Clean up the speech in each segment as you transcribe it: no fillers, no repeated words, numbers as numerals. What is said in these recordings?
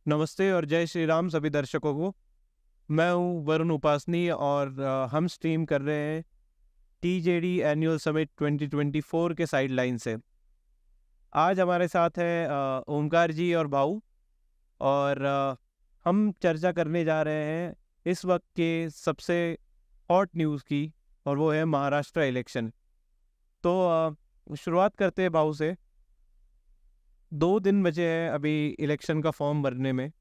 नमस्ते और जय श्री राम सभी दर्शकों को। मैं हूं वरुण उपासनी और हम स्ट्रीम कर रहे हैं टीजेडी एनुअल समिट 2024 के साइडलाइन से। आज हमारे साथ है ओमकार जी और भाऊ, और हम चर्चा करने जा रहे हैं इस वक्त के सबसे हॉट न्यूज़ की, और वो है महाराष्ट्र इलेक्शन। तो शुरुआत करते हैं भाऊ से। 2 दिन बचे हैं अभी इलेक्शन का फॉर्म भरने में,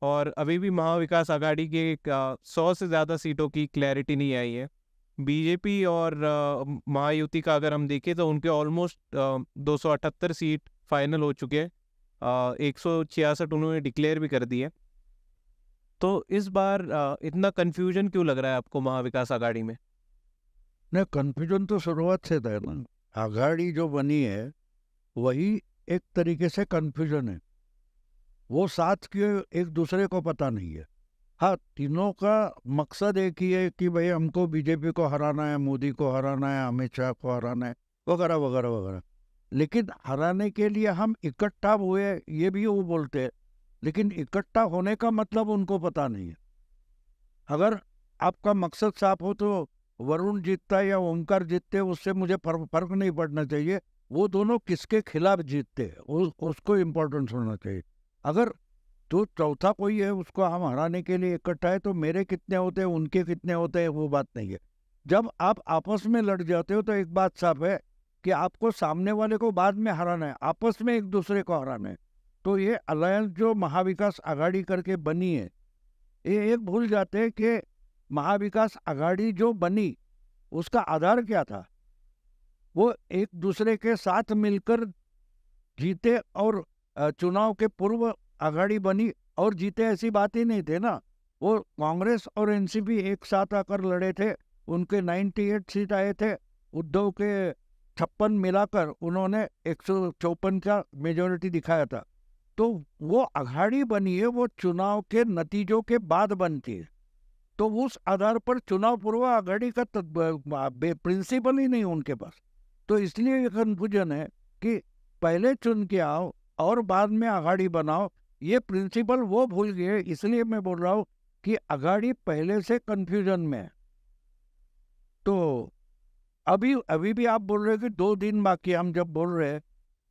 और अभी भी महाविकास आघाड़ी के 100 से ज़्यादा सीटों की क्लैरिटी नहीं आई है। बीजेपी और महायुति का अगर हम देखें तो उनके ऑलमोस्ट 278 सीट फाइनल हो चुके हैं। 166 उन्होंने डिक्लेयर भी कर दिए। तो इस बार इतना कन्फ्यूजन क्यों लग रहा है आपको महाविकास आघाड़ी में? नहीं, कन्फ्यूजन तो शुरुआत से था ना। आघाड़ी जो बनी है वही एक तरीके से कन्फ्यूजन है। वो साथ के एक दूसरे को पता नहीं है। हाँ, तीनों का मकसद एक ही है कि भाई हमको बीजेपी को हराना है, मोदी को हराना है, अमित शाह को हराना है, वगैरह वगैरह वगैरह। लेकिन हराने के लिए हम इकट्ठा हुए, ये भी वो बोलते हैं, लेकिन इकट्ठा होने का मतलब उनको पता नहीं है। अगर आपका मकसद साफ हो तो वरुण जीतता है या ओमकार जीतते हैं, उससे मुझे फर्क नहीं पड़ना चाहिए। वो दोनों किसके खिलाफ जीतते हैं उसको इम्पोर्टेंस होना चाहिए। अगर तो चौथा कोई है उसको हम हराने के लिए इकट्ठा है, तो मेरे कितने होते हैं उनके कितने होते हैं वो बात नहीं है। जब आप आपस में लड़ जाते हो तो एक बात साफ है कि आपको सामने वाले को बाद में हराना है, आपस में एक दूसरे को हराना है। तो ये अलायंस जो महाविकास आघाड़ी करके बनी है, ये एक भूल जाते हैं कि महाविकास आघाड़ी जो बनी उसका आधार क्या था। वो एक दूसरे के साथ मिलकर जीते, और चुनाव के पूर्व आघाड़ी बनी और जीते, ऐसी बात ही नहीं थे ना। वो कांग्रेस और एनसीपी एक साथ आकर लड़े थे, उनके 98 सीट आए थे, उद्धव के 56 मिलाकर उन्होंने 154 का मेजोरिटी दिखाया था। तो वो आघाड़ी बनी है, वो चुनाव के नतीजों के बाद बनती है। तो उस आधार पर चुनाव पूर्व आघाड़ी का प्रिंसिपल ही नहीं उनके पास। तो इसलिए ये कन्फ्यूजन है कि पहले चुन के आओ और बाद में आघाड़ी बनाओ, ये प्रिंसिपल वो भूल गए। इसलिए मैं बोल रहा हूँ कि आघाड़ी पहले से कन्फ्यूजन में है। तो अभी अभी भी आप बोल रहे हो कि 2 दिन बाकी है। हम जब बोल रहे हैं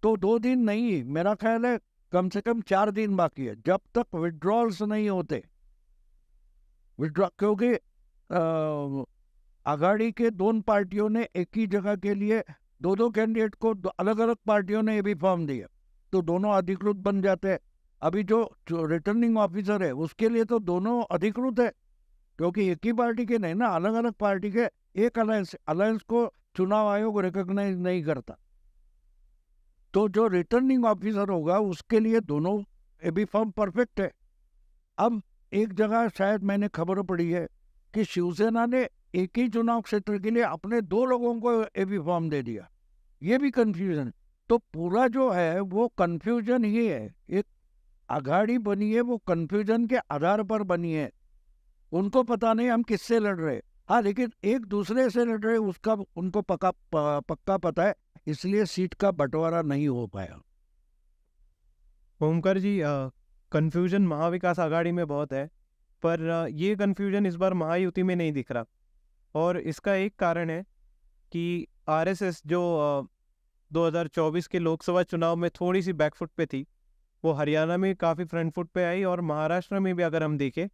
तो 2 दिन नहीं, मेरा ख्याल है कम से कम 4 दिन बाकी है, जब तक विड्रॉल्स नहीं होते। क्योंकि आघाड़ी के दोनों पार्टियों ने एक ही जगह के लिए दो कैंडिडेट को अलग अलग पार्टियों ने ये भी फॉर्म दिया, तो दोनों अधिकृत बन जाते हैं। अभी जो रिटर्निंग ऑफिसर है उसके लिए तो दोनों अधिकृत है, क्योंकि एक ही पार्टी के नहीं ना, अलग अलग पार्टी के। एक अलायंस को चुनाव आयोग रिकॉग्नाइज नहीं करता। तो जो रिटर्निंग ऑफिसर होगा उसके लिए दोनों ये भी फॉर्म परफेक्ट है। अब एक जगह शायद मैंने खबर पड़ी है कि शिवसेना ने एक ही चुनाव क्षेत्र के लिए अपने 2 लोगों को एबी फॉर्म दे दिया। ये भी कंफ्यूजन। तो पूरा जो है वो कंफ्यूजन ही है। एक आघाड़ी बनी है वो कंफ्यूजन के आधार पर बनी है। उनको पता नहीं हम किससे लड़ रहे। हाँ, लेकिन एक दूसरे से लड़ रहे उसका उनको पक्का पता है, इसलिए सीट का बंटवारा नहीं हो पाया। ओमकार जी, कन्फ्यूजन महाविकास आघाड़ी में बहुत है, पर ये कन्फ्यूजन इस बार महायुति में नहीं दिख रहा। और इसका एक कारण है कि आरएसएस जो 2024 के लोकसभा चुनाव में थोड़ी सी बैकफुट पे थी, वो हरियाणा में काफ़ी फ्रंट फुट पे आई, और महाराष्ट्र में भी अगर हम देखें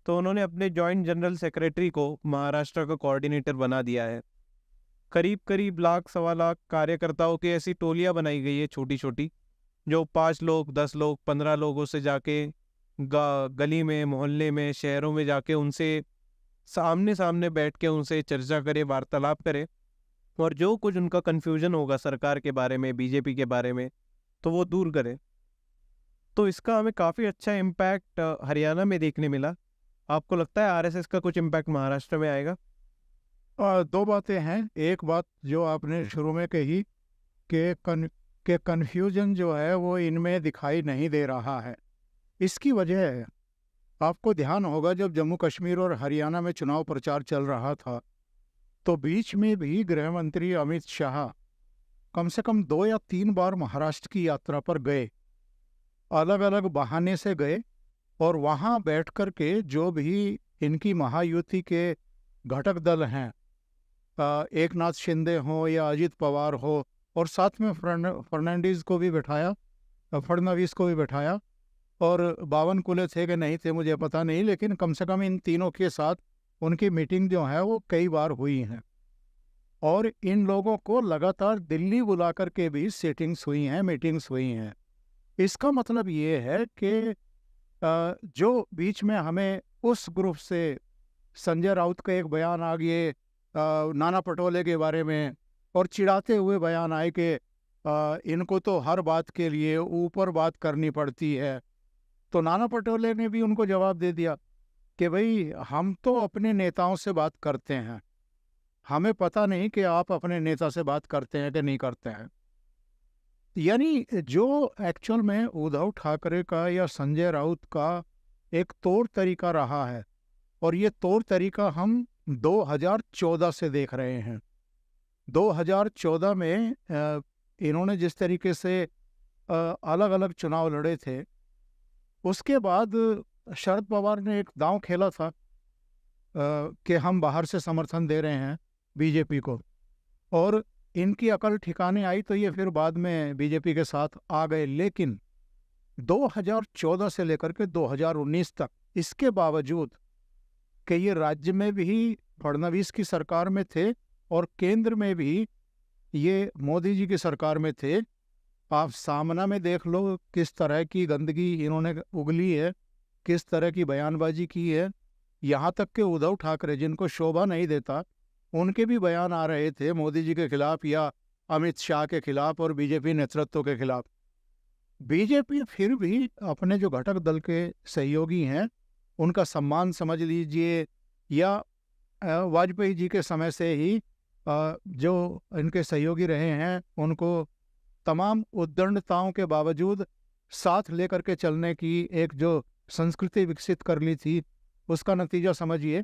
तो उन्होंने अपने जॉइंट जनरल सेक्रेटरी को महाराष्ट्र का कोऑर्डिनेटर बना दिया है। करीब करीब लाख सवा लाख कार्यकर्ताओं की ऐसी टोलियां बनाई गई है, छोटी छोटी, जो 5 लोग 10 लोग 15 लोगों से जाके गली में, मोहल्ले में, शहरों में जाके उनसे सामने सामने बैठ के उनसे चर्चा करे, वार्तालाप करे, और जो कुछ उनका कन्फ्यूजन होगा सरकार के बारे में, बीजेपी के बारे में, तो वो दूर करे। तो इसका हमें काफ़ी अच्छा इम्पैक्ट हरियाणा में देखने मिला। आपको लगता है आरएसएस का कुछ इम्पैक्ट महाराष्ट्र में आएगा? 2 बातें हैं। एक बात जो आपने शुरू में कही कि कन्फ्यूजन जो है वो इनमें दिखाई नहीं दे रहा है। इसकी वजह है, आपको ध्यान होगा जब जम्मू कश्मीर और हरियाणा में चुनाव प्रचार चल रहा था तो बीच में भी गृह मंत्री अमित शाह कम से कम 2 या 3 बार महाराष्ट्र की यात्रा पर गए। अलग अलग बहाने से गए, और वहाँ बैठ कर के जो भी इनकी महायुति के घटक दल हैं, एक नाथ शिंदे हो या अजित पवार हो, और साथ में फर्नांडीज को भी बैठाया, फडणवीस को भी बैठाया, और बावनकुले थे कि नहीं थे मुझे पता नहीं, लेकिन कम से कम इन तीनों के साथ उनकी मीटिंग जो है वो कई बार हुई हैं। और इन लोगों को लगातार दिल्ली बुला कर के भी सीटिंग्स हुई हैं, मीटिंग्स हुई हैं। इसका मतलब ये है कि जो बीच में हमें उस ग्रुप से संजय राउत का एक बयान आ गए नाना पटोले के बारे में, और चिढ़ाते हुए बयान आए कि इनको तो हर बात के लिए ऊपर बात करनी पड़ती है। तो नाना पटोले ने भी उनको जवाब दे दिया कि भाई हम तो अपने नेताओं से बात करते हैं, हमें पता नहीं कि आप अपने नेता से बात करते हैं कि नहीं करते हैं। यानी जो एक्चुअल में उद्धव ठाकरे का या संजय राउत का एक तौर तरीका रहा है, और ये तौर तरीका हम 2014 से देख रहे हैं। 2014 में इन्होंने जिस तरीके से अलग अलग चुनाव लड़े थे, उसके बाद शरद पवार ने एक दांव खेला था कि हम बाहर से समर्थन दे रहे हैं बीजेपी को, और इनकी अकल ठिकाने आई तो ये फिर बाद में बीजेपी के साथ आ गए। लेकिन 2014 से लेकर के 2019 तक, इसके बावजूद कि ये राज्य में भी फडणवीस की सरकार में थे और केंद्र में भी ये मोदी जी की सरकार में थे, आप सामना में देख लो किस तरह की गंदगी इन्होंने उगली है, किस तरह की बयानबाजी की है। यहाँ तक कि उद्धव ठाकरे, जिनको शोभा नहीं देता, उनके भी बयान आ रहे थे मोदी जी के खिलाफ या अमित शाह के खिलाफ और बीजेपी नेतृत्व के खिलाफ। बीजेपी फिर भी अपने जो घटक दल के सहयोगी हैं उनका सम्मान समझ लीजिए, या वाजपेयी जी के समय से ही जो इनके सहयोगी रहे हैं उनको तमाम उद्दंडताओं के बावजूद साथ लेकर के चलने की एक जो संस्कृति विकसित कर ली थी, उसका नतीजा समझिए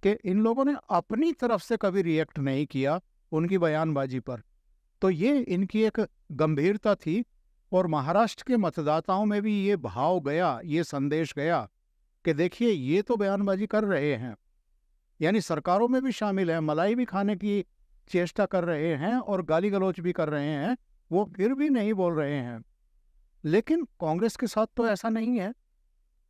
कि इन लोगों ने अपनी तरफ से कभी रिएक्ट नहीं किया उनकी बयानबाजी पर। तो ये इनकी एक गंभीरता थी, और महाराष्ट्र के मतदाताओं में भी ये भाव गया, ये संदेश गया कि देखिए ये तो बयानबाजी कर रहे हैं, यानी सरकारों में भी शामिल है, मलाई भी खाने की चेष्टा कर रहे हैं और गाली गलौच भी कर रहे हैं, वो फिर भी नहीं बोल रहे हैं। लेकिन कांग्रेस के साथ तो ऐसा नहीं है।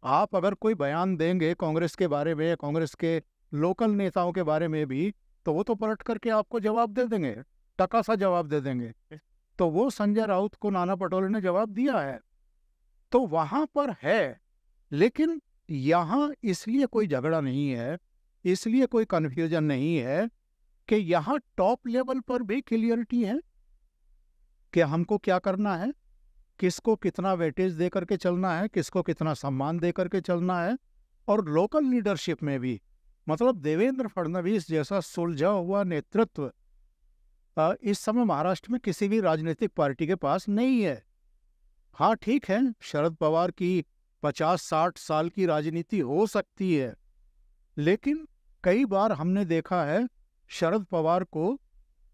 आप अगर कोई बयान देंगे कांग्रेस के बारे में, कांग्रेस के लोकल नेताओं के बारे में भी, तो वो तो पलट करके आपको जवाब दे देंगे, टका सा जवाब दे देंगे। तो वो संजय राउत को नाना पटोले ने जवाब दिया है, तो वहां पर है। लेकिन यहाँ इसलिए कोई झगड़ा नहीं है, इसलिए कोई कन्फ्यूजन नहीं है कि यहाँ टॉप लेवल पर भी क्लियरिटी है कि हमको क्या करना है, किसको कितना वेटेज दे करके चलना है, किसको कितना सम्मान दे करके चलना है। और लोकल लीडरशिप में भी, मतलब देवेंद्र फडणवीस जैसा सुलझा हुआ नेतृत्व इस समय महाराष्ट्र में किसी भी राजनीतिक पार्टी के पास नहीं है। हाँ ठीक है, शरद पवार की 50-60 साल की राजनीति हो सकती है, लेकिन कई बार हमने देखा है शरद पवार को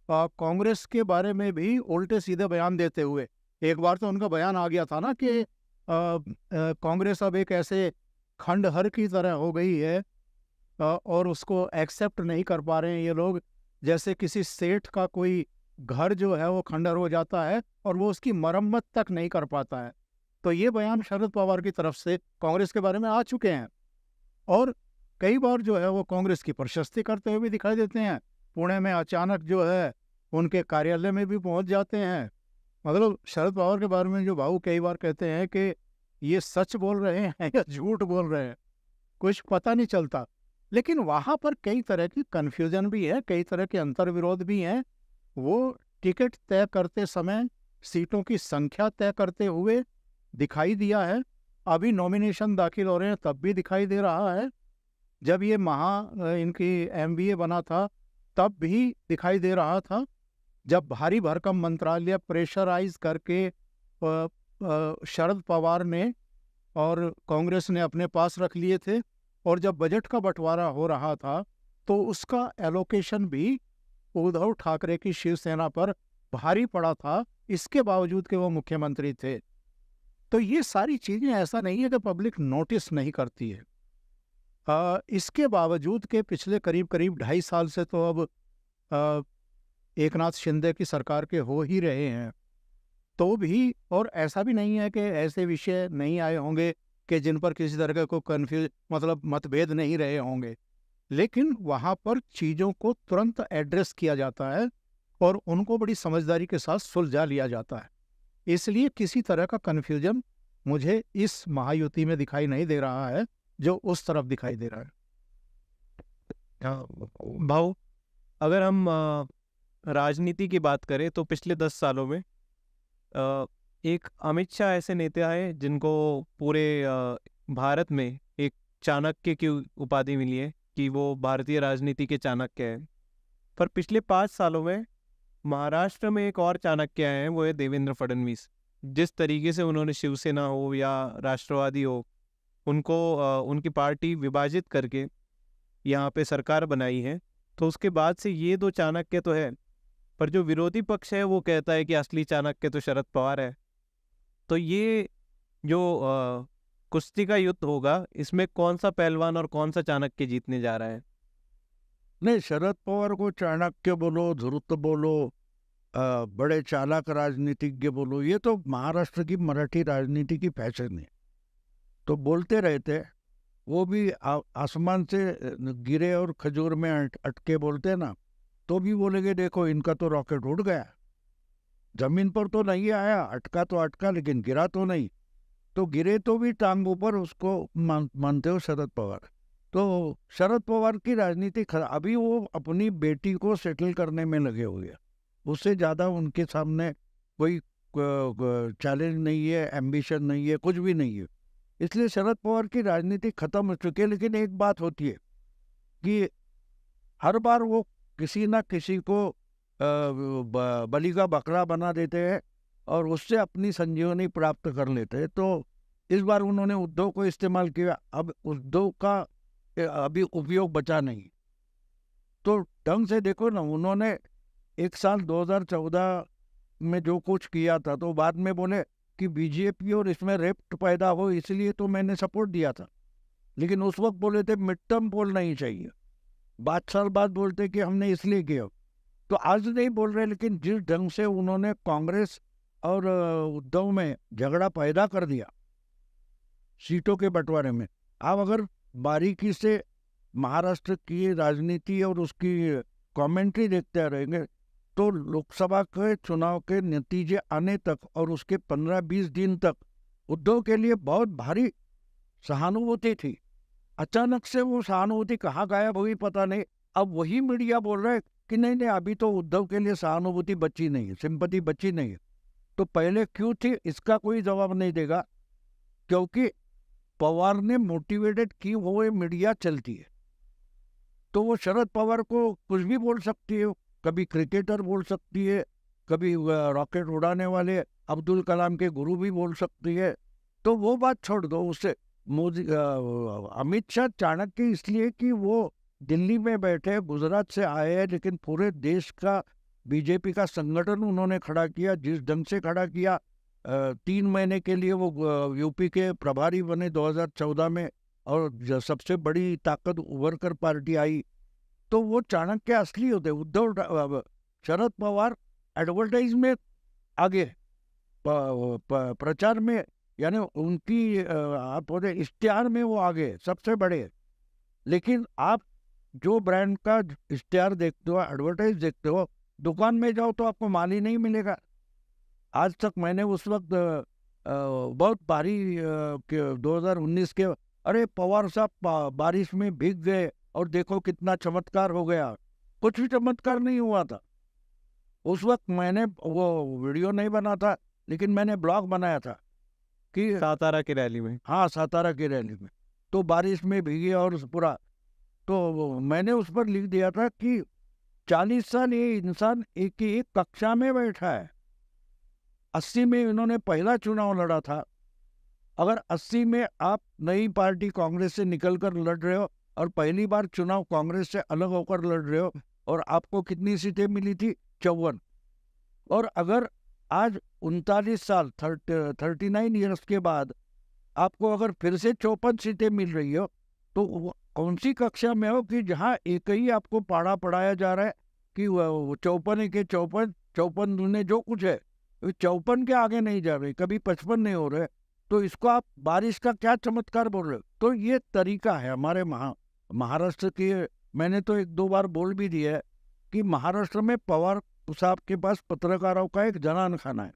कांग्रेस के बारे में भी उल्टे सीधे बयान देते हुए। एक बार तो उनका बयान आ गया था ना कि कांग्रेस अब एक ऐसे खंडहर की तरह हो गई है और उसको एक्सेप्ट नहीं कर पा रहे हैं ये लोग, जैसे किसी सेठ का कोई घर जो है वो खंडहर हो जाता है और वो उसकी मरम्मत तक नहीं कर पाता है। तो ये बयान शरद पवार की तरफ से कांग्रेस के बारे में आ चुके हैं, और कई बार जो है वो कांग्रेस की प्रशस्ति करते हुए भी दिखाई देते हैं। पुणे में अचानक जो है उनके कार्यालय में भी पहुंच जाते हैं। मतलब शरद पवार के बारे में जो भाऊ कई बार कहते हैं कि ये सच बोल रहे हैं या झूठ बोल रहे हैं, कुछ पता नहीं चलता। लेकिन वहां पर कई तरह की कन्फ्यूजन भी है, कई तरह के अंतर्विरोध भी हैं। वो टिकट तय करते समय सीटों की संख्या तय करते हुए दिखाई दिया है, अभी नॉमिनेशन दाखिल हो रहे हैं तब भी दिखाई दे रहा है, जब ये इनकी MBA बना था तब भी दिखाई दे रहा था, जब भारी भरकम मंत्रालय प्रेशराइज करके शरद पवार ने और कांग्रेस ने अपने पास रख लिए थे, और जब बजट का बंटवारा हो रहा था तो उसका एलोकेशन भी उद्धव ठाकरे की शिवसेना पर भारी पड़ा था, इसके बावजूद कि वो मुख्यमंत्री थे। तो ये सारी चीज़ें ऐसा नहीं है कि पब्लिक नोटिस नहीं करती है। इसके बावजूद के पिछले करीब 2.5 साल से तो अब अ, एकनाथ शिंदे की सरकार के हो ही रहे हैं। तो भी और ऐसा भी नहीं है कि ऐसे विषय नहीं आए होंगे कि जिन पर किसी तरह का कोई मतलब मतभेद नहीं रहे होंगे। लेकिन वहाँ पर चीज़ों को तुरंत एड्रेस किया जाता है और उनको बड़ी समझदारी के साथ सुलझा लिया जाता है। इसलिए किसी तरह का कन्फ्यूजन मुझे इस महायुति में दिखाई नहीं दे रहा है, जो उस तरफ दिखाई दे रहा है। भाऊ, अगर हम राजनीति की बात करें तो पिछले 10 सालों में एक अमित शाह ऐसे नेता हैं जिनको पूरे भारत में एक चाणक्य की उपाधि मिली है कि वो भारतीय राजनीति के चाणक्य हैं। पर पिछले 5 सालों में महाराष्ट्र में एक और चाणक्य आए हैं, वो है देवेंद्र फडणवीस। जिस तरीके से उन्होंने शिवसेना हो या राष्ट्रवादी हो, उनको उनकी पार्टी विभाजित करके यहाँ पे सरकार बनाई है, तो उसके बाद से ये 2 चाणक्य तो है, पर जो विरोधी पक्ष है वो कहता है कि असली चाणक्य तो शरद पवार है। तो ये जो कुश्ती का युद्ध होगा, इसमें कौन सा पहलवान और कौन सा चाणक्य जीतने जा रहा है? नहीं, शरद पवार को चाणक्य बोलो, धूर्त बोलो, बड़े चालाक राजनीतिज्ञ बोलो, ये तो महाराष्ट्र की मराठी राजनीति की फैशन है। तो बोलते रहते हैं, वो भी आसमान से गिरे और खजूर में अटके बोलते हैं ना, तो भी बोलेंगे देखो इनका तो रॉकेट उड़ गया, जमीन पर तो नहीं आया, अटका तो अटका लेकिन गिरा तो नहीं। तो गिरे तो भी टांग ऊपर, उसको मानते हो शरद पवार। तो शरद पवार की राजनीति अभी वो अपनी बेटी को सेटल करने में लगे हुए हैं, उससे ज़्यादा उनके सामने कोई चैलेंज नहीं है, एम्बिशन नहीं है, कुछ भी नहीं है। इसलिए शरद पवार की राजनीति खत्म हो चुकी है। लेकिन एक बात होती है कि हर बार वो किसी ना किसी को बलि का बकरा बना देते हैं और उससे अपनी संजीवनी प्राप्त कर लेते हैं। तो इस बार उन्होंने उद्धव को इस्तेमाल किया, अब उद्धव का अभी उपयोग बचा नहीं। तो ढंग से देखो ना, उन्होंने एक साल 2014 में जो कुछ किया था, तो बाद में बोले कि बीजेपी और इसमें रेप्ट पैदा हो, इसलिए तो मैंने सपोर्ट दिया था। लेकिन उस वक्त बोले थे मिड टर्म पोल नहीं चाहिए, 5 साल बाद बोलते कि हमने इसलिए किया। तो आज नहीं बोल रहे, लेकिन जिस ढंग से उन्होंने कांग्रेस और उद्धव में झगड़ा पैदा कर दिया सीटों के बंटवारे में, आप अगर बारीकी से महाराष्ट्र की राजनीति और उसकी कमेंट्री देखते रहेंगे तो लोकसभा के चुनाव के नतीजे आने तक और उसके 15-20 दिन तक उद्धव के लिए बहुत भारी सहानुभूति थी। अचानक से वो सहानुभूति कहाँ गायब हुई पता नहीं। अब वही मीडिया बोल रहा है कि नहीं नहीं, अभी तो उद्धव के लिए सहानुभूति बची नहीं है, सिंपैथी बची नहीं है। तो पहले क्यों थी, इसका कोई जवाब नहीं देगा, क्योंकि पवार ने मोटिवेटेड की हुए मीडिया चलती है। तो वो शरद पवार को कुछ भी बोल सकती है, कभी क्रिकेटर बोल सकती है, कभी रॉकेट उड़ाने वाले अब्दुल कलाम के गुरु भी बोल सकती है। तो वो बात छोड़ दो, उससे मोदी अमित शाह चाणक्य इसलिए कि वो दिल्ली में बैठे, गुजरात से आए हैं, लेकिन पूरे देश का बीजेपी का संगठन उन्होंने खड़ा किया, जिस ढंग से खड़ा किया। 3 महीने के लिए वो यूपी के प्रभारी बने 2014 में, और सबसे बड़ी ताकत उभर कर पार्टी आई। तो वो चाणक्य असली होते। उद्धव शरद पवार एडवर्टाइज में आगे, प्रचार में, यानी उनकी आप बोले इश्तेहार में वो आगे सबसे बड़े। लेकिन आप जो ब्रांड का इश्तेहार देखते हो, एडवर्टाइज देखते हो, दुकान में जाओ तो आपको माल ही नहीं मिलेगा। आज तक मैंने उस वक्त बहुत भारी 2019 के, अरे पवार साहब बारिश में भीग गए और देखो कितना चमत्कार हो गया, कुछ भी चमत्कार नहीं हुआ था। उस वक्त मैंने वो वीडियो नहीं बना था, लेकिन मैंने ब्लॉग बनाया था कि सातारा की रैली में, हाँ सातारा की रैली में, तो बारिश में भीगे और पूरा, तो मैंने उस पर लिख दिया था कि 40 साल ये इंसान एक ही एक कक्षा में बैठा है। 80 में इन्होंने पहला चुनाव लड़ा था। अगर 80 में आप नई पार्टी कांग्रेस से निकलकर लड़ रहे हो और पहली बार चुनाव कांग्रेस से अलग होकर लड़ रहे हो, और आपको कितनी सीटें मिली थी? 54। और अगर आज 39 साल 39 ईयर्स के बाद आपको अगर फिर से 54 सीटें मिल रही हो तो कौन सी कक्षा में हो कि जहाँ एक ही आपको पढ़ा पढ़ाया जा रहा है कि 54 के 54 दूने जो कुछ है 54 के आगे नहीं जा रहे, कभी 55 नहीं हो रहे, तो इसको आप बारिश का क्या चमत्कार बोल रहे हो? तो ये तरीका है हमारे महाराष्ट्र के। मैंने तो 1-2 बार बोल भी दिया है कि महाराष्ट्र में पवार साहब के पास पत्रकारों का एक जनान खाना है,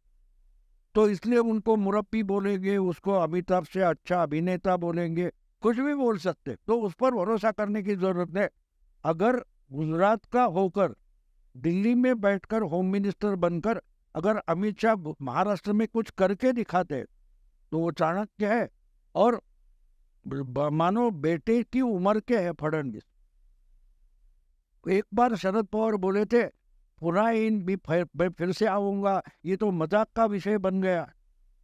तो इसलिए उनको मुरब्बी बोलेंगे, उसको अमिताभ से अच्छा अभिनेता बोलेंगे, कुछ भी बोल सकते, तो उस पर भरोसा करने की जरूरत है। अगर गुजरात का होकर दिल्ली में बैठकर होम मिनिस्टर बनकर अगर अमित शाह महाराष्ट्र में कुछ करके दिखाते तो वो चाणक्य है। और मानो बेटे की उम्र के है फडणवीस। एक बार शरद पवार बोले थे पुनः इन भी फिर से आऊंगा, ये तो मजाक का विषय बन गया,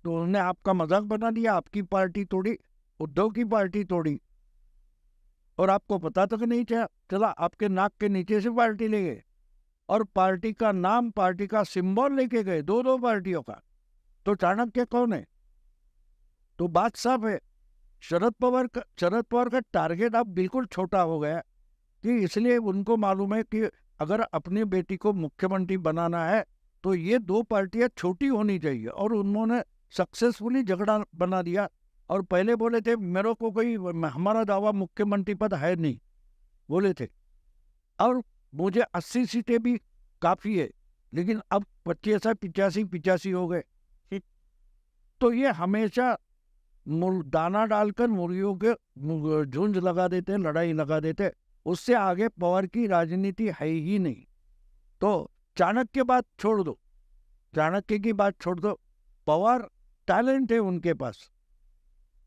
तो उन्होंने आपका मजाक बना दिया, आपकी पार्टी तोड़ी, उद्धव की पार्टी तोड़ी, और आपको पता तक नहीं चला, आपके नाक के नीचे से पार्टी ले गए और पार्टी का नाम, पार्टी का सिंबल लेके गए, दो पार्टियों का। तो चाणक्य कौन है? तो बात साफ है, शरद पवार का टारगेट अब बिल्कुल छोटा हो गया कि इसलिए उनको मालूम है कि अगर अपनी बेटी को मुख्यमंत्री बनाना है तो ये 2 पार्टियां छोटी होनी चाहिए, और उन्होंने सक्सेसफुली झगड़ा बना दिया। और पहले बोले थे मेरे को कोई, हमारा दावा मुख्यमंत्री पद है नहीं बोले थे, और मुझे 80 सीटें भी काफी है, लेकिन अब 85 हो गए। तो ये हमेशा दाना डालकर मुर्गियों के झुंड लगा देते, लड़ाई लगा देते, उससे आगे पवार की राजनीति है ही नहीं। तो चाणक्य बात छोड़ दो, चाणक्य की बात छोड़ दो, पवार टैलेंट है उनके पास,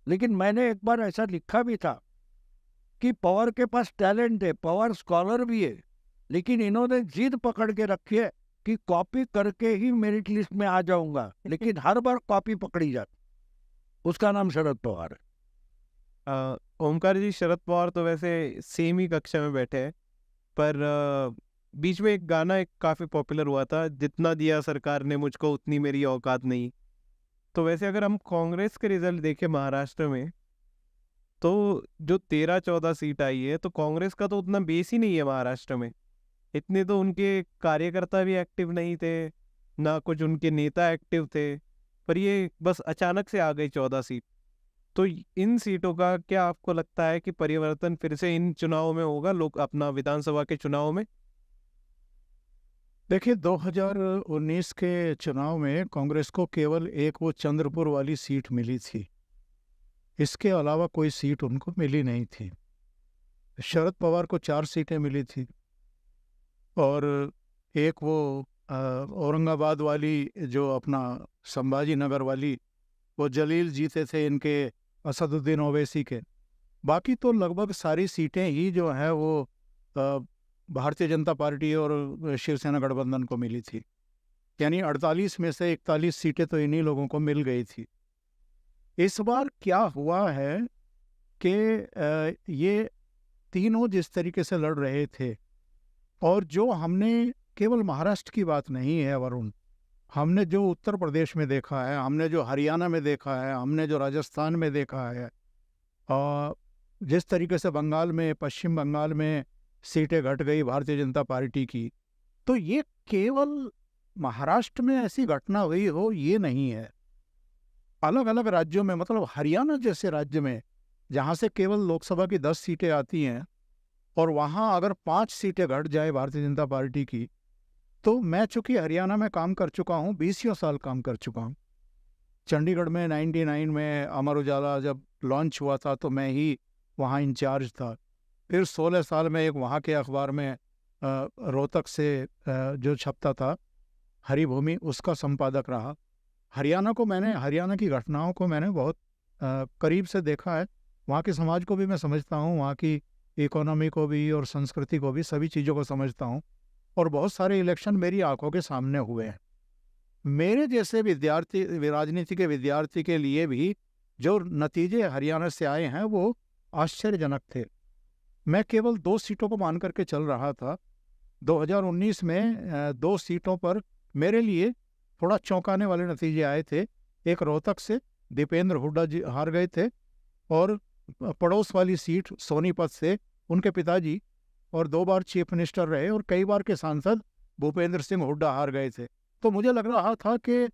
लेकिन मैंने एक बार ऐसा लिखा भी था कि पवार के पास टैलेंट है, पवार स्कॉलर भी है, लेकिन इन्होंने जिद पकड़ के रखी है कि कॉपी करके ही मेरिट लिस्ट में आ जाऊंगा, लेकिन हर बार कॉपी पकड़ी जाती। उसका नाम शरद पवार है। ओमकार जी, शरद पवार तो वैसे सेम ही कक्षा में बैठे हैं, पर बीच में एक गाना काफ़ी पॉपुलर हुआ था, जितना दिया सरकार ने मुझको उतनी मेरी औकात नहीं। तो वैसे अगर हम कांग्रेस के रिजल्ट देखें महाराष्ट्र में, तो जो 13-14 सीट आई है, तो कांग्रेस का तो उतना बेस ही नहीं है महाराष्ट्र में। इतने तो उनके कार्यकर्ता भी एक्टिव नहीं थे, ना कुछ उनके नेता एक्टिव थे, पर ये बस अचानक से आ गई 14 सीट। तो इन सीटों का क्या आपको लगता है कि परिवर्तन फिर से इन चुनावों में होगा, लोग अपना विधानसभा के चुनाव में? देखिए 2019 के चुनाव में कांग्रेस को केवल एक वो चंद्रपुर वाली सीट मिली थी, इसके अलावा कोई सीट उनको मिली नहीं थी। शरद पवार को 4 सीटें मिली थी, और एक वो औरंगाबाद वाली जो अपना संभाजी नगर वाली, वो जलील जीते थे इनके असदुद्दीन ओवैसी के। बाकी तो लगभग सारी सीटें ही जो है वो भारतीय जनता पार्टी और शिवसेना गठबंधन को मिली थी, यानी 48 में से 41 सीटें तो इन्हीं लोगों को मिल गई थी। इस बार क्या हुआ है कि ये तीनों जिस तरीके से लड़ रहे थे, और जो हमने, केवल महाराष्ट्र की बात नहीं है वरुण, हमने जो उत्तर प्रदेश में देखा है, हमने जो हरियाणा में देखा है, हमने जो राजस्थान में देखा है, और जिस तरीके से बंगाल में, पश्चिम बंगाल में सीटें घट गई भारतीय जनता पार्टी की, तो ये केवल महाराष्ट्र में ऐसी घटना हुई हो ये नहीं है। अलग अलग राज्यों में, मतलब हरियाणा जैसे राज्य में जहाँ से केवल लोकसभा की 10 सीटें आती हैं, और वहाँ अगर 5 सीटें घट जाए भारतीय जनता पार्टी की, तो मैं चूँकि हरियाणा में काम कर चुका हूँ, 20 साल काम कर चुका हूँ। चंडीगढ़ में 99 में अमर उजाला जब लॉन्च हुआ था तो मैं ही वहाँ इंचार्ज था। फिर 16 साल में एक वहाँ के अखबार में रोहतक से जो छपता था हरिभूमि, उसका संपादक रहा। हरियाणा को मैंने, हरियाणा की घटनाओं को मैंने बहुत करीब से देखा है। वहाँ के समाज को भी मैं समझता हूँ, वहाँ की इकोनॉमी को भी और संस्कृति को भी, सभी चीज़ों को समझता हूँ, और बहुत सारे इलेक्शन मेरी आंखों के सामने हुए हैं। मेरे जैसे विद्यार्थी, राजनीति के विद्यार्थी के लिए भी जो नतीजे हरियाणा से आए हैं वो आश्चर्यजनक थे। मैं केवल 2 सीटों को मान करके चल रहा था। 2019 में 2 सीटों पर मेरे लिए थोड़ा चौंकाने वाले नतीजे आए थे। एक रोहतक से दीपेंद्र हुड्डा जी हार गए थे, और पड़ोस वाली सीट सोनीपत से उनके पिताजी और 2 बार चीफ मिनिस्टर रहे और कई बार के सांसद भूपेंद्र सिंह हुड्डा हार गए थे। तो मुझे लग रहा था कि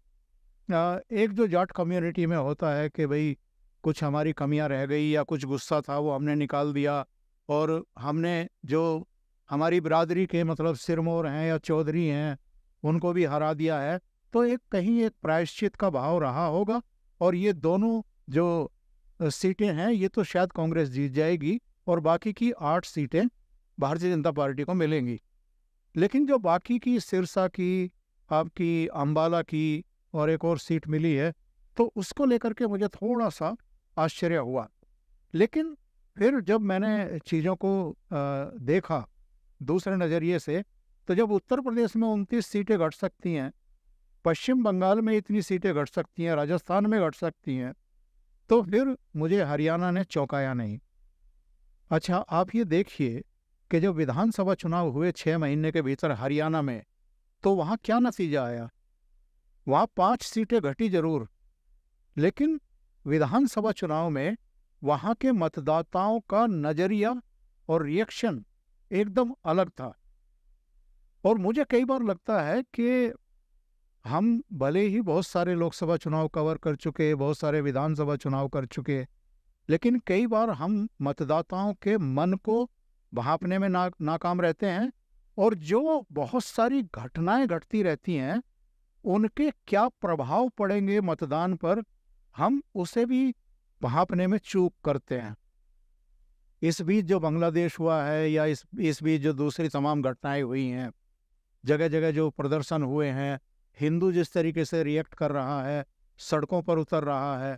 एक जो जाट कम्युनिटी में होता है कि भाई कुछ हमारी कमियां रह गई या कुछ गुस्सा था वो हमने निकाल दिया, और हमने जो हमारी बिरादरी के मतलब सिरमौर हैं या चौधरी हैं उनको भी हरा दिया है। तो एक कहीं एक प्रायश्चित का भाव रहा होगा, और ये दोनों जो सीटें हैं ये तो शायद कांग्रेस जीत जाएगी और बाकी की 8 सीटें भारतीय जनता पार्टी को मिलेंगी। लेकिन जो बाकी की सिरसा की, आपकी अंबाला की और एक और सीट मिली है, तो उसको लेकर के मुझे थोड़ा सा आश्चर्य हुआ। लेकिन फिर जब मैंने चीज़ों को देखा दूसरे नज़रिए से, तो जब उत्तर प्रदेश में 29 सीटें घट सकती हैं, पश्चिम बंगाल में इतनी सीटें घट सकती हैं, राजस्थान में घट सकती हैं, तो फिर मुझे हरियाणा ने चौंकाया नहीं। अच्छा, आप ये देखिए कि जब विधानसभा चुनाव हुए 6 महीने के भीतर हरियाणा में, तो वहाँ क्या नतीजा आया। वहाँ 5 सीटें घटी जरूर, लेकिन विधानसभा चुनाव में वहाँ के मतदाताओं का नजरिया और रिएक्शन एकदम अलग था। और मुझे कई बार लगता है कि हम भले ही बहुत सारे लोकसभा चुनाव कवर कर चुके, बहुत सारे विधानसभा चुनाव कर चुके, लेकिन कई बार हम मतदाताओं के मन को भांपने में नाकाम रहते हैं, और जो बहुत सारी घटनाएं घटती रहती हैं उनके क्या प्रभाव पड़ेंगे मतदान पर, हम उसे भी भांपने में चूक करते हैं। इस बीच जो बांग्लादेश हुआ है, या इस बीच जो दूसरी तमाम घटनाएं हुई हैं, जगह जगह जो प्रदर्शन हुए हैं, हिंदू जिस तरीके से रिएक्ट कर रहा है, सड़कों पर उतर रहा है,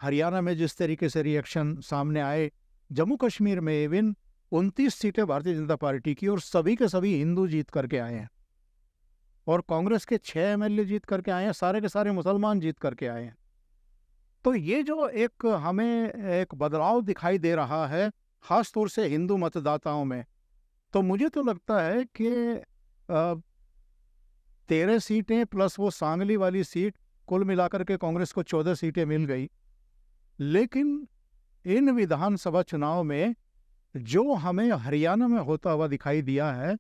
हरियाणा में जिस तरीके से रिएक्शन सामने आए, जम्मू कश्मीर में इवन 29 सीटें भारतीय जनता पार्टी की और सभी के सभी हिंदू जीत करके आए हैं, और कांग्रेस के 6 एमएलए जीत करके आए हैं, सारे के सारे मुसलमान जीत करके आए हैं। तो ये जो एक हमें एक बदलाव दिखाई दे रहा है खास तौर से हिंदू मतदाताओं में, तो मुझे तो लगता है कि 13 सीटें प्लस वो सांगली वाली सीट, कुल मिलाकर के कांग्रेस को 14 सीटें मिल गई। लेकिन इन विधानसभा चुनाव में जो हमें हरियाणा में होता हुआ दिखाई दिया है,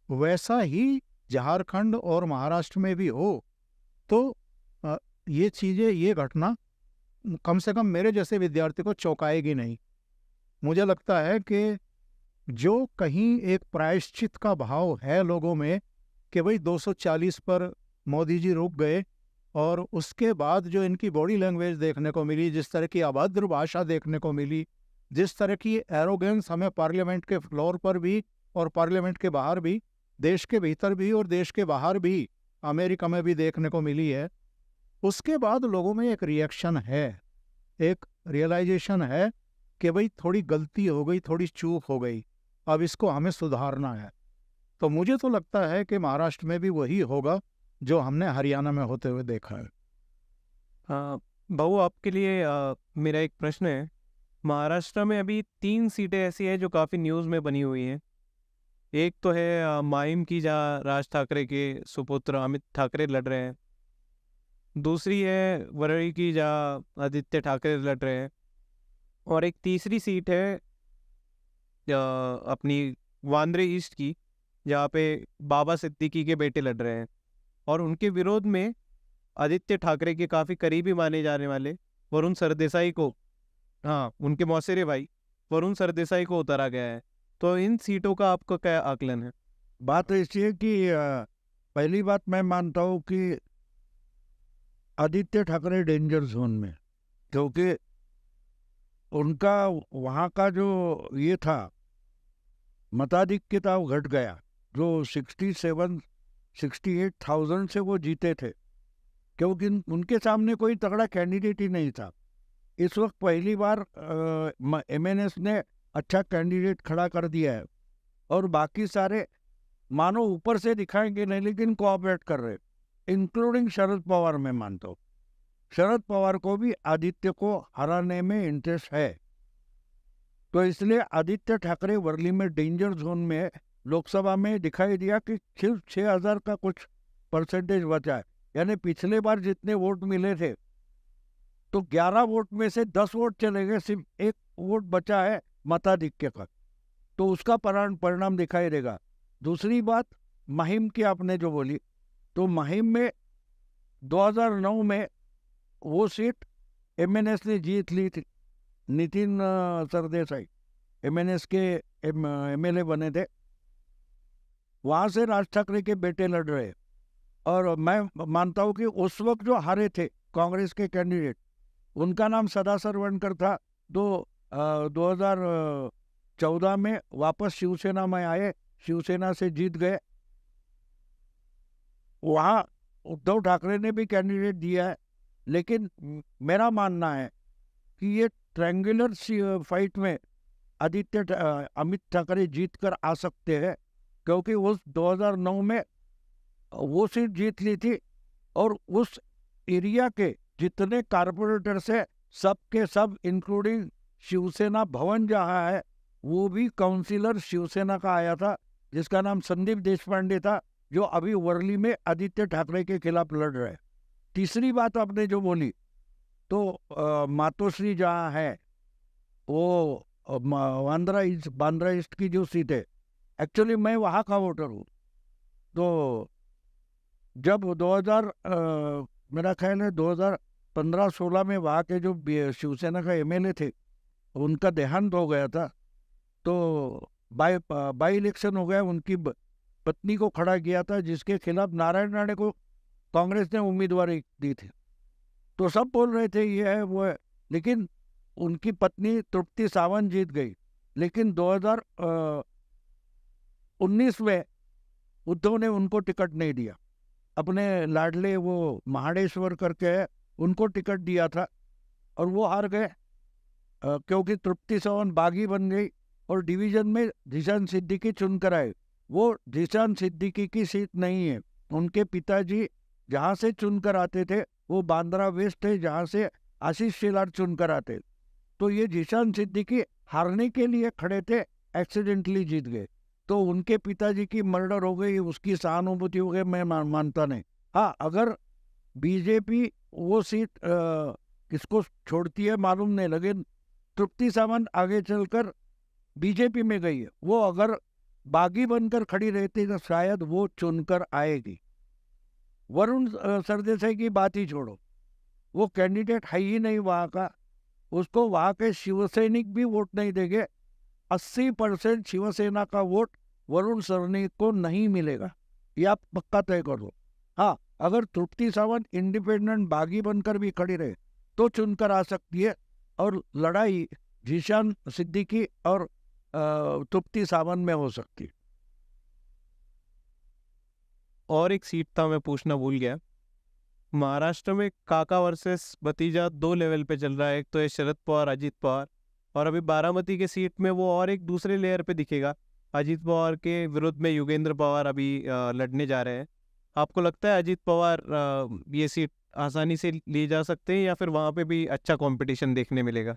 वैसा ही झारखंड और महाराष्ट्र में भी हो, तो ये चीज़ें, ये घटना कम से कम मेरे जैसे विद्यार्थी को चौंकाएगी नहीं। मुझे लगता है कि जो कहीं एक प्रायश्चित का भाव है लोगों में कि भाई 240 पर मोदी जी रुक गए, और उसके बाद जो इनकी बॉडी लैंग्वेज देखने को मिली, जिस तरह की अभद्र भाषा देखने को मिली, जिस तरह की एरोगेंस हमें पार्लियामेंट के फ्लोर पर भी और पार्लियामेंट के बाहर भी, देश के भीतर भी और देश के बाहर भी, अमेरिका में भी देखने को मिली है, उसके बाद लोगों में एक रिएक्शन है, एक रियलाइजेशन है कि भाई थोड़ी गलती हो गई, थोड़ी चूक हो गई, अब इसको हमें सुधारना है। तो मुझे तो लगता है कि महाराष्ट्र में भी वही होगा जो हमने हरियाणा में होते हुए देखा है। भाऊ, आपके लिए मेरा एक प्रश्न है। महाराष्ट्र में अभी 3 सीटें ऐसी हैं जो काफ़ी न्यूज़ में बनी हुई हैं। एक तो है माहिम की, जहाँ राज ठाकरे के सुपुत्र अमित ठाकरे लड़ रहे हैं। दूसरी है वरई की, जहाँ आदित्य ठाकरे लड़ रहे हैं। और एक तीसरी सीट है अपनी वांद्रे ईस्ट की, जहाँ पे बाबा सिद्दीकी के बेटे लड़ रहे हैं, और उनके विरोध में आदित्य ठाकरे के काफ़ी करीबी माने जाने वाले वरुण सरदेसाई को, उनके मौसेरे भाई वरुण सरदेसाई को उतारा गया है। तो इन सीटों का आपका क्या आकलन है? बात ऐसी है कि पहली बात मैं मानता हूँ कि आदित्य ठाकरे डेंजर जोन में, क्योंकि उनका वहाँ का जो ये था मताधिक्यता वो घट गया। जो 68,000 से वो जीते थे, क्योंकि उनके सामने कोई तगड़ा कैंडिडेट ही नहीं था। इस वक्त पहली बार एमएनएस ने अच्छा कैंडिडेट खड़ा कर दिया है, और बाकी सारे मानो ऊपर से दिखाएंगे नहीं लेकिन कोऑपरेट कर रहे, इंक्लूडिंग शरद पवार। मैं मानता हूँ शरद पवार को भी आदित्य को हराने में इंटरेस्ट है, तो इसलिए आदित्य ठाकरे वर्ली में डेंजर जोन में लोकसभा में दिखाई दिया कि सिर्फ 6,000 का कुछ परसेंटेज बचा है। यानी पिछले बार जितने वोट मिले थे तो 11 वोट में से 10 वोट चले गए, सिर्फ एक वोट बचा है मताधिक्य का, तो उसका परिणाम दिखाई देगा। दूसरी बात महिम की आपने जो बोली, तो महिम में 2009 में वो सीट एमएनएस ने जीत ली थी। नितिन सरदेसाई एमएनएस के एमएलए बने थे, वहाँ से राज ठाकरे के बेटे लड़ रहे। और मैं मानता हूँ कि उस वक्त जो हारे थे कांग्रेस के कैंडिडेट, उनका नाम सदा सरवणकर था। 2014 में वापस शिवसेना में आए, शिवसेना से जीत गए। वहाँ उद्धव ठाकरे ने भी कैंडिडेट दिया है, लेकिन मेरा मानना है कि ये ट्रायंगुलर फाइट में अमित ठाकरे जीत कर आ सकते हैं, क्योंकि उस 2009 में वो सीट जीत ली थी और उस एरिया के जितने कारपोरेटर्स है सब के सब इंक्लूडिंग शिवसेना भवन जहाँ है वो भी काउंसिलर शिवसेना का आया था, जिसका नाम संदीप देशपांडे था, जो अभी वर्ली में आदित्य ठाकरे के खिलाफ लड़ रहे हैं। तीसरी बात आपने जो बोली, तो मातोश्री जहाँ है वो बांद्रा ईस्ट की जो सीट है, एक्चुअली मैं वहाँ का वोटर हूँ। तो जब मेरा ख्याल है 2015-16 में वहाँ के जो शिवसेना का एमएलए थे उनका देहांत हो गया था, तो बाई इलेक्शन हो गया, उनकी पत्नी को खड़ा किया था, जिसके खिलाफ नारायण राणे को कांग्रेस ने उम्मीदवारी दी थी। तो सब बोल रहे थे ये है वो है, लेकिन उनकी पत्नी तृप्ति सावंत जीत गई। लेकिन 2019 में उद्धव ने उनको टिकट नहीं दिया, अपने लाडले वो महाडेश्वर करके है उनको टिकट दिया था और वो हार गए, क्योंकि तृप्ति सावंत बागी बन गई और डिवीजन में जीशान सिद्दीकी चुनकर आए। वो जीशान सिद्दीकी की सीट नहीं है, उनके पिताजी जहाँ से चुनकर आते थे वो बांद्रा वेस्ट है, जहाँ से आशीष शेलार चुनकर आते। तो ये जीशान सिद्दीकी हारने के लिए खड़े थे, एक्सीडेंटली जीत गए। तो उनके पिताजी की मर्डर हो गई, उसकी सहानुभूति हो गई, मैं मानता नहीं। हाँ, अगर बीजेपी वो सीट किसको छोड़ती है मालूम नहीं, लेकिन तृप्ति सावंत आगे चलकर बीजेपी में गई है, वो अगर बागी बनकर खड़ी रहती तो शायद वो चुनकर आएगी। वरुण सरदेसाई की बात ही छोड़ो, वो कैंडिडेट है ही नहीं वहाँ का, उसको वहाँ के शिवसैनिक भी वोट नहीं देंगे। 80% शिवसेना का वोट वरुण सरनी को नहीं मिलेगा, ये आप पक्का तय कर दो। हाँ, अगर तृप्ति सावंत इंडिपेंडेंट बागी बनकर भी खड़ी रहे तो चुनकर आ सकती है, और लड़ाई जीशान सिद्दीकी और तृप्ति सावंत में हो सकती है। और एक सीट था, मैं पूछना भूल गया। महाराष्ट्र में काका वर्सेस भतीजा 2 लेवल पे चल रहा है, एक तो है शरद पवार अजीत पवार, और अभी बारामती के सीट में वो और एक दूसरे लेयर पे दिखेगा, अजीत पवार के विरुद्ध में योगेंद्र पवार अभी लड़ने जा रहे हैं। आपको लगता है अजीत पवार ये सीट आसानी से ले जा सकते हैं, या फिर वहाँ पे भी अच्छा कंपटीशन देखने मिलेगा?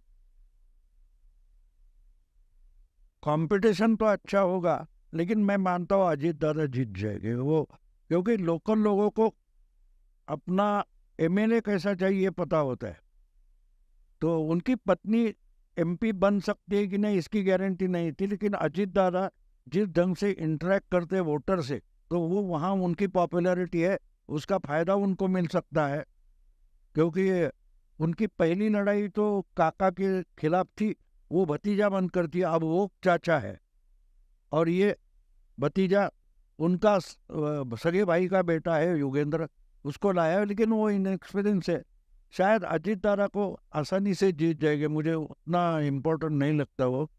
कंपटीशन तो अच्छा होगा, लेकिन मैं मानता हूँ अजीत दादा जीत जाएंगे वो, क्योंकि लोकल लोगों को अपना एमएलए कैसा चाहिए पता होता है। तो उनकी पत्नी एमपी बन सकती है कि नहीं इसकी गारंटी नहीं थी, लेकिन अजीत दादा जिस ढंग से इंटरेक्ट करते वोटर से, तो वो वहाँ उनकी पॉपुलैरिटी है, उसका फायदा उनको मिल सकता है। क्योंकि उनकी पहली लड़ाई तो काका के खिलाफ थी, वो भतीजा बनकर थी, अब वो चाचा है, और ये भतीजा उनका सगे भाई का बेटा है योगेंद्र, उसको लाया है, लेकिन वो इनएक्सपीरियंस है। शायद अजीत दादा को आसानी से जीत जाएंगे, मुझे उतना इम्पोर्टेंट नहीं लगता, वो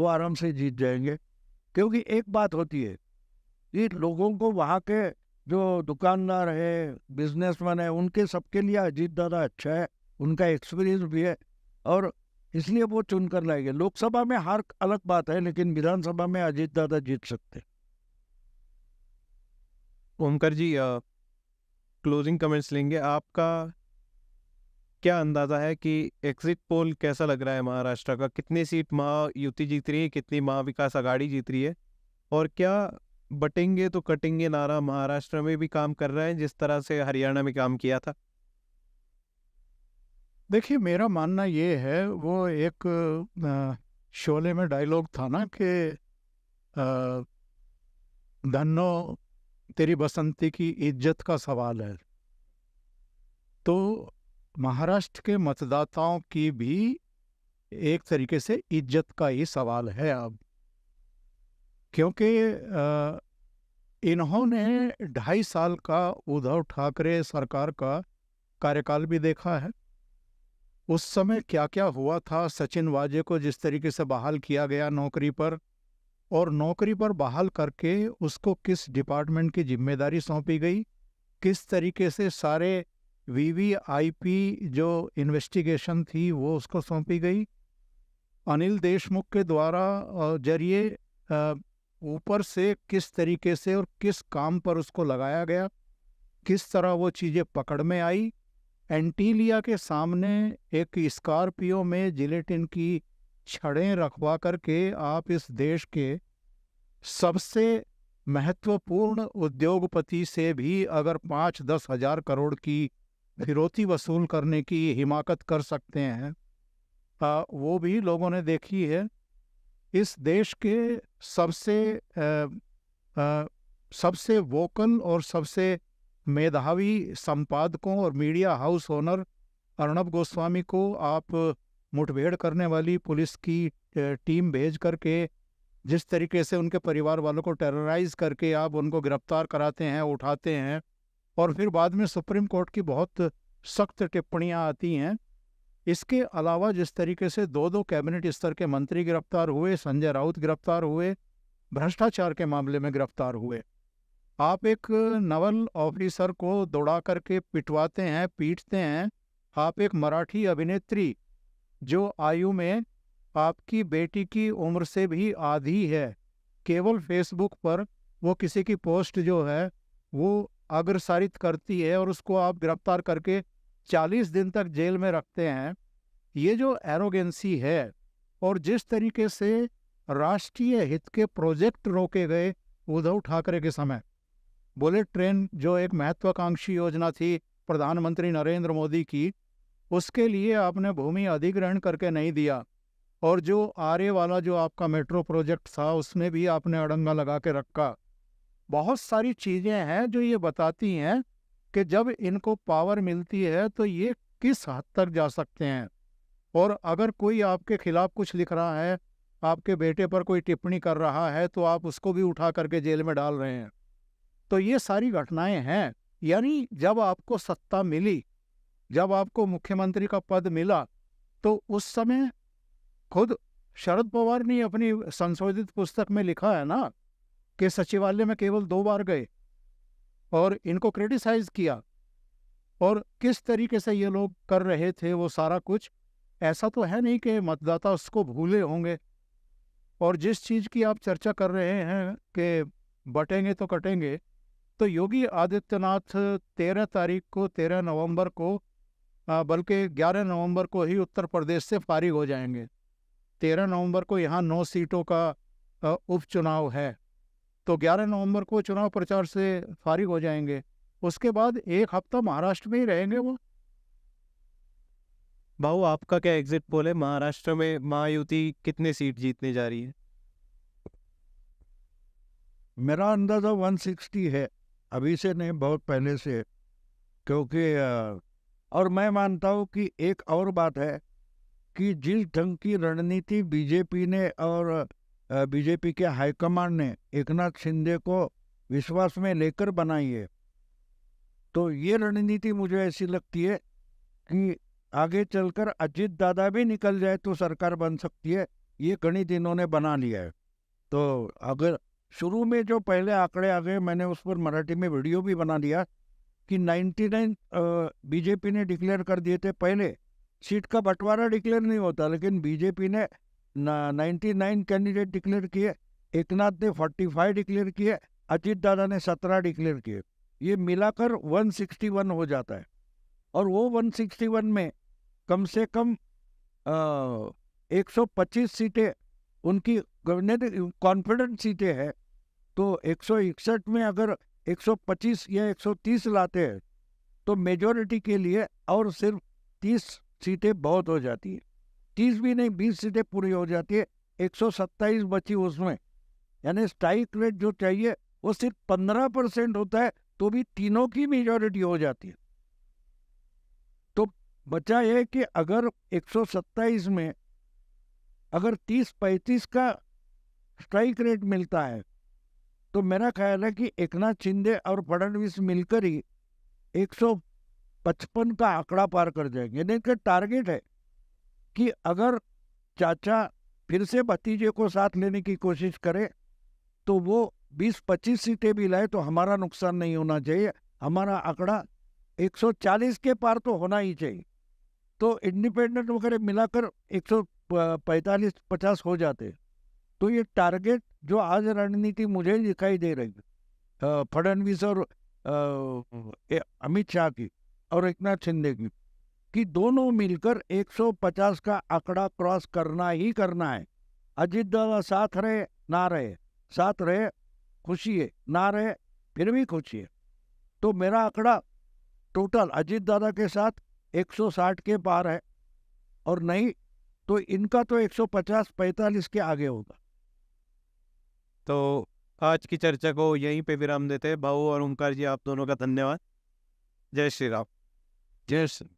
आराम से जीत जाएंगे। क्योंकि एक बात होती है कि लोगों को वहाँ के जो दुकानदार है, बिजनेसमैन है, उनके सबके लिए अजीत दादा अच्छा है, उनका एक्सपीरियंस भी है, और इसलिए वो चुन कर लाएंगे। लोकसभा में हार अलग बात है, लेकिन विधानसभा में अजीत दादा जीत सकते। ओमकार जी, क्लोजिंग कमेंट्स लेंगे। आपका क्या अंदाजा है कि एग्जिट पोल कैसा लग रहा है महाराष्ट्र का? कितनी सीट महायुति जीत रही है, कितनी महाविकास आघाड़ी जीत रही है, और क्या बटेंगे तो कटेंगे नारा महाराष्ट्र में भी काम कर रहा है जिस तरह से हरियाणा में काम किया था? देखिए, मेरा मानना ये है, वो एक शोले में डायलॉग था ना कि अ, धन्नो तेरी बसंती की इज्जत का सवाल है। तो महाराष्ट्र के मतदाताओं की भी एक तरीके से इज्जत का ही सवाल है अब, क्योंकि इन्होंने 2.5 साल का उद्धव ठाकरे सरकार का कार्यकाल भी देखा है। उस समय क्या क्या हुआ था, सचिन वाजे को जिस तरीके से बहाल किया गया नौकरी पर, और नौकरी पर बहाल करके उसको किस डिपार्टमेंट की जिम्मेदारी सौंपी गई, किस तरीके से सारे वीवीआईपी जो इन्वेस्टिगेशन थी वो उसको सौंपी गई, अनिल देशमुख के द्वारा जरिए ऊपर से किस तरीके से और किस काम पर उसको लगाया गया, किस तरह वो चीज़ें पकड़ में आई। एंटीलिया के सामने एक स्कॉर्पियो में जिलेटिन की छड़ें रखवा करके आप इस देश के सबसे महत्वपूर्ण उद्योगपति से भी अगर 5-10 हजार करोड़ की फिरौती वसूल करने की हिमाकत कर सकते हैं, वो भी लोगों ने देखी है। इस देश के सबसे वोकल और सबसे मेधावी संपादकों और media house owner Arnab Goswami को आप मुठभेड़ करने वाली पुलिस की टीम भेज करके जिस तरीके से उनके परिवार वालों को टेरराइज करके आप उनको गिरफ्तार कराते हैं, उठाते हैं, और फिर बाद में सुप्रीम कोर्ट की बहुत सख्त टिप्पणियां आती हैं। इसके अलावा जिस तरीके से 2-2 कैबिनेट स्तर के मंत्री गिरफ्तार हुए, संजय राउत गिरफ्तार हुए, भ्रष्टाचार के मामले में गिरफ्तार हुए, आप एक नवल ऑफिसर को दौड़ा करके पिटवाते हैं, पीटते हैं। आप एक मराठी अभिनेत्री जो आयु में आपकी बेटी की उम्र से भी आधी है, केवल फेसबुक पर वो किसी की पोस्ट जो है वो अग्रसारित करती है और उसको आप गिरफ्तार करके 40 दिन तक जेल में रखते हैं। ये जो एरोगेंसी है, और जिस तरीके से राष्ट्रीय हित के प्रोजेक्ट रोके गए उद्धव ठाकरे के समय, बुलेट ट्रेन जो एक महत्वाकांक्षी योजना थी प्रधानमंत्री नरेंद्र मोदी की, उसके लिए आपने भूमि अधिग्रहण करके नहीं दिया, और जो आरे वाला जो आपका मेट्रो प्रोजेक्ट था उसमें भी आपने अड़ंगा लगा के रखा। बहुत सारी चीज़ें हैं जो ये बताती हैं कि जब इनको पावर मिलती है तो ये किस हद तक जा सकते हैं। और अगर कोई आपके खिलाफ कुछ लिख रहा है, आपके बेटे पर कोई टिप्पणी कर रहा है, तो आप उसको भी उठा करके जेल में डाल रहे हैं। तो ये सारी घटनाएं हैं। यानी जब आपको सत्ता मिली, जब आपको मुख्यमंत्री का पद मिला, तो उस समय खुद शरद पवार ने अपनी संशोधित पुस्तक में लिखा है ना कि सचिवालय में केवल 2 बार गए और इनको क्रिटिसाइज किया, और किस तरीके से ये लोग कर रहे थे वो सारा कुछ। ऐसा तो है नहीं कि मतदाता उसको भूले होंगे। और जिस चीज़ की आप चर्चा कर रहे हैं कि बटेंगे तो कटेंगे, तो योगी आदित्यनाथ 13 नवंबर को, बल्कि 11 नवंबर को ही उत्तर प्रदेश से फारिग हो जाएंगे। 13 नवंबर को यहाँ 9 सीटों का उपचुनाव है, तो 11 नवंबर को चुनाव प्रचार से फारिग हो जाएंगे। उसके बाद 1 हफ्ता महाराष्ट्र में ही रहेंगे वो। भाऊ, आपका क्या एग्जिट पोल है? महाराष्ट्र में महायुति कितने सीट जीतने जा रही है? मेरा अंदाजा 160 है, अभी से नहीं, बहुत पहले से। क्योंकि और मैं मानता हूँ कि एक और बात है कि जिस ढंग की रणनीति बीजेपी ने और बीजेपी के हाईकमांड ने एकनाथ शिंदे को विश्वास में लेकर बनाई है, तो ये रणनीति मुझे ऐसी लगती है कि आगे चलकर अजित दादा भी निकल जाए तो सरकार बन सकती है। ये गणित इन्होंने बना लिया है। तो अगर शुरू में जो पहले आंकड़े आ गए, मैंने उस पर मराठी में वीडियो भी बना दिया कि 99 बीजेपी ने डिक्लेयर कर दिए थे। पहले सीट का बंटवारा डिक्लेयर नहीं होता, लेकिन बीजेपी ने 99 कैंडिडेट डिक्लेयर किए, एकनाथ ने 45 डिक्लेयर किए, अजित दादा ने 17 डिक्लेयर किए। ये मिलाकर 161 हो जाता है। और वो 161 में कम से कम 125 सीटें उनकी कॉन्फिडेंट सीटें हैं। तो 161 में अगर 125 या 130 लाते हैं तो मेजॉरिटी के लिए और सिर्फ 30 सीटें बहुत हो जाती है। 30 भी नहीं, 20 सीटें पूरी हो जाती है। 127 बची उसमें, यानी स्ट्राइक रेट जो चाहिए वो सिर्फ 15% होता है, तो भी तीनों की मेजॉरिटी हो जाती है। तो बचा ये कि अगर 127 में अगर 30-35 का स्ट्राइक रेट मिलता है तो मेरा ख्याल है कि एकनाथ शिंदे और फडणवीस मिलकर ही 155 का आंकड़ा पार कर जाएंगे। यानी कि टारगेट है कि अगर चाचा फिर से भतीजे को साथ लेने की कोशिश करे तो वो 20-25 सीटें भी लाए तो हमारा नुकसान नहीं होना चाहिए। हमारा आंकड़ा 140 के पार तो होना ही चाहिए। तो इंडिपेंडेंट वगैरह मिलाकर 145-50 हो जाते। तो ये टारगेट जो आज रणनीति मुझे दिखाई दे रही है फडणवीस और अमित शाह की और एकनाथ शिंदे की, कि दोनों मिलकर 150 का आंकड़ा क्रॉस करना ही करना है। अजित दादा साथ रहे ना रहे, साथ रहे खुशी है, ना रहे फिर भी खुशी है। तो मेरा आंकड़ा टोटल अजित दादा के साथ 160 के पार है, और नहीं तो इनका तो 150-45 के आगे होगा। तो आज की चर्चा को यहीं पे विराम देते हैं। भाऊ और ओमकार जी, आप दोनों का धन्यवाद। जय श्री राम। जय श्री